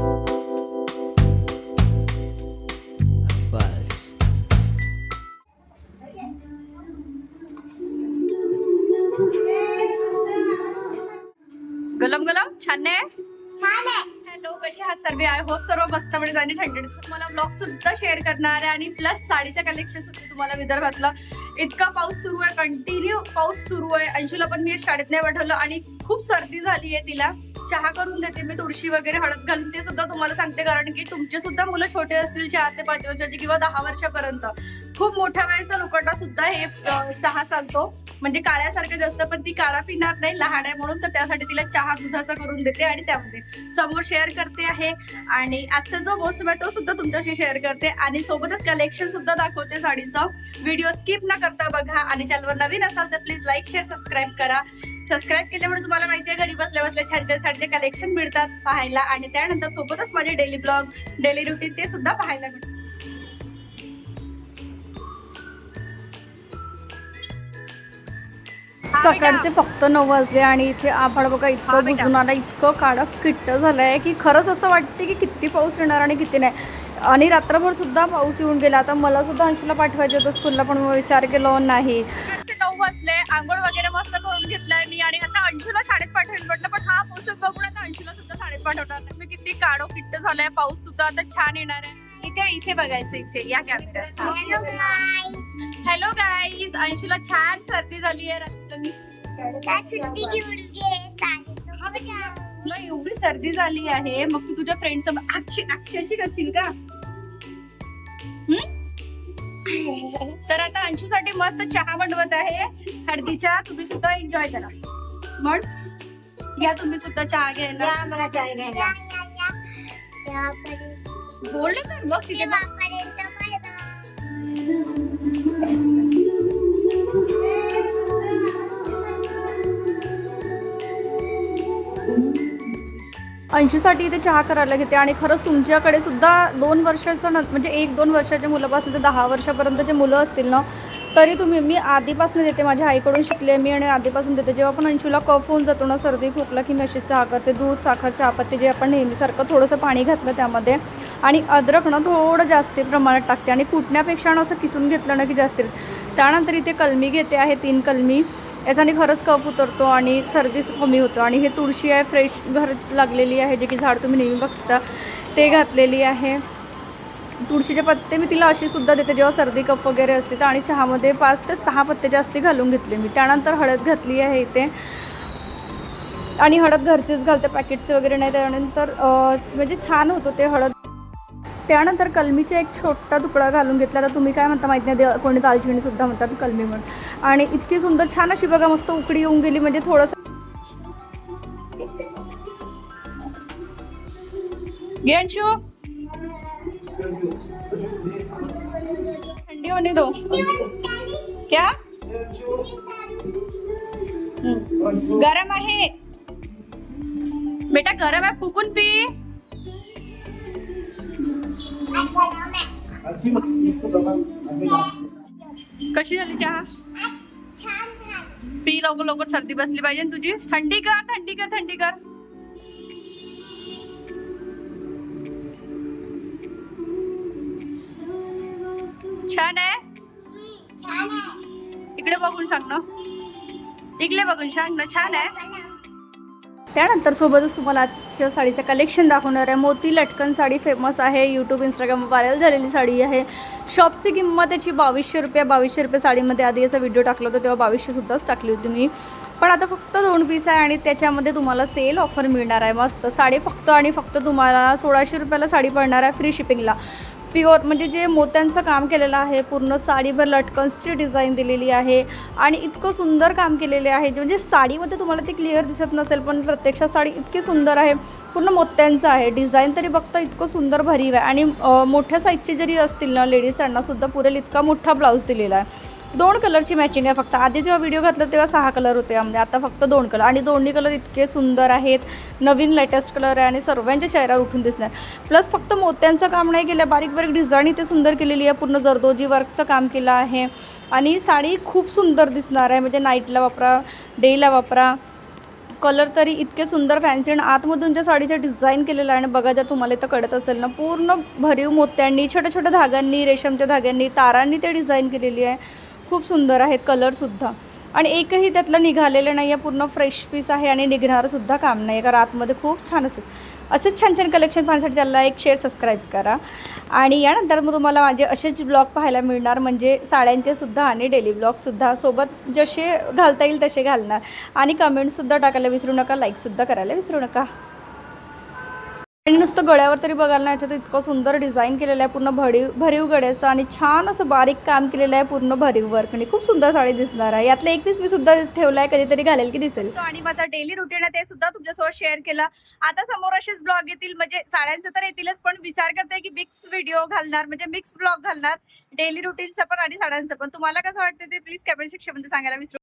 गलम गलम छान आहे. छान आहे. हॅलो, कसे आहात सर्व? आय होप सर्व मस्तपणे आणि थंडीत तुम्हाला ब्लॉग सुद्धा शेअर करणार आहे आणि प्लस साडीचं कलेक्शन सुद्धा तुम्हाला विदर्भातलं. इतका पाऊस सुरू आहे, कंटिन्यू पाऊस सुरू आहे. अंशूला पण मी शाळेत नाही पाठवलं आणि खूप सर्दी झाली आहे तिला. चहा करून देते मी, तुळशी वगैरे हळद घालून, ते सुद्धा तुम्हाला सांगते, कारण की तुमचे सुद्धा मुलं छोटे असतील 4 ते 5 वर्षाचे किंवा 10 वर्षापर्यंत. खूप मोठ्या वयाचा लोकांना सुद्धा हे चहा चालतो, म्हणजे काळ्यासारखं जास्त, पण ती काळा पिणार नाही, लहान आहे म्हणून. तर त्यासाठी तिला चहा दुधाचा करून देते आणि त्यामध्ये समोर शेअर करते आहे. आणि आजचा जो मोसम आहे तो सुद्धा तुमच्याशी शेअर करते आणि सोबतच कलेक्शन सुद्धा दाखवते साडीचं. व्हिडिओ स्किप न करता बघा आणि चॅनलवर नवीन असाल तर प्लीज लाईक शेअर सबस्क्राईब करा. सबस्क्राईब केल्यामुळे तुम्हाला माहिती आहे घरी बसल्या बसल्या छान छान साडीचे कलेक्शन मिळतात पाहायला आणि त्यानंतर सोबतच माझे डेली ब्लॉग, डेली रुटीन ते सुद्धा पाहायला मिळतात. सकाळचे फक्त 9 वाजले आणि इथे आभाळ बघा इतकं बुजून आलं, इतकं काळं किट्ट झालंय की खरंच असं वाटते की किती पाऊस येणार आणि किती नाही. आणि रात्रभर सुद्धा पाऊस येऊन गेला. आता मला सुद्धा अंशूला पाठवायचं होतं स्कूलला, पण विचार केला नाही. 9 वाजले, आंघोळ वगैरे मस्त करून घेतलाय मी आणि आता अंशूला शाळेत पाठवेल म्हटलं, पण हा मोसम बघून आता अंशूला सुद्धा शाळेत पाठवणार. मी किती काळो किट्ट झालाय, पाऊस सुद्धा आता छान येणार आहे. इथे बघायचं, इथे या कॅमेरा. हॅलो गाईज, अंशूला छान सर्दी झाली आहे. तुला एवढी सर्दी झाली आहे, मग तू तुझ्या फ्रेंड सोबत अक्षरशी करशील का? तर आता अंशूसाठी मस्त चहा बनवत आहे हळदीच्या. तुम्ही सुद्धा एन्जॉय करा. मग या तुम्ही सुद्धा चहा घ्यायला. मला चहा घ्यायला. बोलले तर बघ तिथे अंशूसाठी इथे चहा करायला घेते. आणि खरंच तुमच्याकडे सुद्धा 2 वर्षाचं म्हणजे 1-2 वर्षाच्या मुलापासून ते 10 वर्षापर्यंतचे मुलं असतील ना, तरी मी आधीपासून देते, माझ्या आईकडून शिकले मी आणि आधीपासून देते. जेव्हा पण अंशूला कफ होऊन जातो ना, सर्दी खोकला, की मी अशी चहा करते. दूध, साखर, चहापत्ती जे आपण नेहमीसारखं थोडंसं पाणी घातलं त्यामध्ये आणि अद्रक ना थोडं जास्त प्रमाणात टाकते आणि कुटण्यापेक्षा असं किसून घेतलं ना की जास्त. त्यानंतर इथे कलमी घेते आहे, 3 कलमी. याच्याने खरंच कफ उतरतो आणि सर्दी कमी होतो. आणि हे तुळशी आहे, फ्रेश घरात लागलेली आहे, जे की झाड तुम्ही नेहमी बघता ते घातलेली आहे. तुळशीचे पत्ते मी तिला अशी सुद्धा देते जेव्हा सर्दी कफ वगैरे असते तर. आणि चहामध्ये 5 ते 6 पत्ते जास्ती घालून घेतले मी. त्यानंतर हळद घातली आहे इथे आणि हळद घरचीच घालते, पॅकेटचे वगैरे नाही. त्यानंतर म्हणजे छान होतं ते हळद. त्यानंतर कलमीचा एक छोटा तुकडा घालून घेतला. तर तुम्ही काय म्हणता माहीत नाही, कोणी दालचिनी सुद्धा म्हणतात कलमी म्हणून. आणि इतकी सुंदर छान अशी बघा मस्त उकडी येऊन गेली. म्हणजे थोडंसं घे अंशू, ठंडी होने दो. क्या गरम आहे बेटा, गरम आहे, फुकून पी. कशी झाली चहा? पी लवकर लवकर, सर्दी बसली पाहिजे तुझी. थंडी कर, थंडी कर, थंडी कर. छान आहे. इकडे बघून सांग ना, इकडे बघून सांग ना, छान आहे. त्यानंतर सोबतच तुम्हाला आजच्या साडीचं कलेक्शन दाखवणार आहे. मोती लटकन साडी फेमस आहे, यूट्यूब इंस्टाग्राम व्हायरल झालेली साडी आहे. शॉपची किंमत त्याची 2200 रुपये. 2200 रुपये साडीमध्ये आधी याचा व्हिडिओ टाकला होता तेव्हा 2200 सुद्धाच टाकली होती मी. पण आता फक्त 2 पीस आहे आणि त्याच्यामध्ये तुम्हाला सेल ऑफर मिळणार आहे. मस्त साडी फक्त आणि फक्त तुम्हाला 1600 रुपयाला साडी पडणार आहे, फ्री शिपिंगला. प्युअर म्हणजे जे मोत्यांचं काम केलेलं आहे, पूर्ण साडीभर लटकन्सची डिझाईन दिलेली आहे आणि इतकं सुंदर काम केलेले आहे. म्हणजे साडीमध्ये तुम्हाला ते क्लिअर दिसत नसेल, पण प्रत्यक्षात साडी इतकी सुंदर आहे, पूर्ण मोत्यांचं आहे. डिझाईन तरी बघता इतकं सुंदर भरीव आहे. आणि मोठ्या साईजचे जरी असतील ना लेडीज, त्यांनासुद्धा पुरेल इतका मोठा ब्लाऊज दिलेला आहे. 2 कलरची मॅचिंग आहे फक्त. आधी जेव्हा व्हिडिओ घातला तेव्हा 6 कलर होते यामध्ये, आता फक्त 2 कलर. आणि दोन्ही कलर इतके सुंदर आहेत, नवीन लेटेस्ट कलर आहे आणि सर्वांच्या चेहऱ्यावर उठून दिसणार. प्लस फक्त मोत्यांचं काम नाही केलं, बारीक बारीक डिझाईन इथे सुंदर केलेली आहे, पूर्ण जरदोजी वर्कचं काम केलं आहे. आणि साडी खूप सुंदर दिसणार आहे, म्हणजे नाईटला वापरा, डेला वापरा, कलर तरी इतके सुंदर फॅन्सी आणि आतमधून ज्या साडीचं डिझाईन केलेलं आहे आणि बघा जर तुम्हाला इथं कळत असेल ना, पूर्ण भरीव मोत्यांनी, छोट्या छोट्या धाग्यांनी, रेशमच्या धाग्यांनी, तारांनी ते डिझाईन केलेली आहे. खूप सुंदर आहेत कलरसुद्धा आणि एकही त्यातलं निघालेलं नाही आहे. पूर्ण फ्रेश पीस आहे आणि निघणारंसुद्धा काम नाही आहे, कारण आतमध्ये खूप छान असेल. असेच छान छान कलेक्शन पाहण्यासाठी चॅनलला एक शेअर सबस्क्राईब करा. आणि यानंतर मग तुम्हाला माझे असेच ब्लॉग पाहायला मिळणार, म्हणजे साड्यांचे सुद्धा आणि डेली ब्लॉगसुद्धा. सोबत जसे घालता येईल तसे घालणार. आणि कमेंट्ससुद्धा टाकायला विसरू नका, लाईकसुद्धा करायला विसरू नका. आणि नुसतं गळ्यावर तरी बघायला नाही, याच्यात इतकं सुंदर डिझाईन केलेलं आहे, पूर्ण भरीव गळ्याचं आणि छान असं बारीक काम केलेलं आहे, पूर्ण भरीव वर्क. आणि खूप सुंदर साडी दिसणार आहे. यातलं एक पीस मी सुद्धा ठेवला आहे, कधीतरी घालेल की दिसेल. आणि माझा डेली रुटीन आहे ते सुद्धा तुमच्यासोबत शेअर केला. आता समोर असेच ब्लॉग येतील, म्हणजे साड्यांचं तर येतीलच, पण विचार करते की मिक्स व्हिडिओ घालणार, म्हणजे मिक्स ब्लॉग घालणार, डेली रुटीनचं पण आणि साड्यांचं पण. तुम्हाला कसं वाटतं ते प्लीज कमेंट सेक्शन मध्ये सांगायला विसरू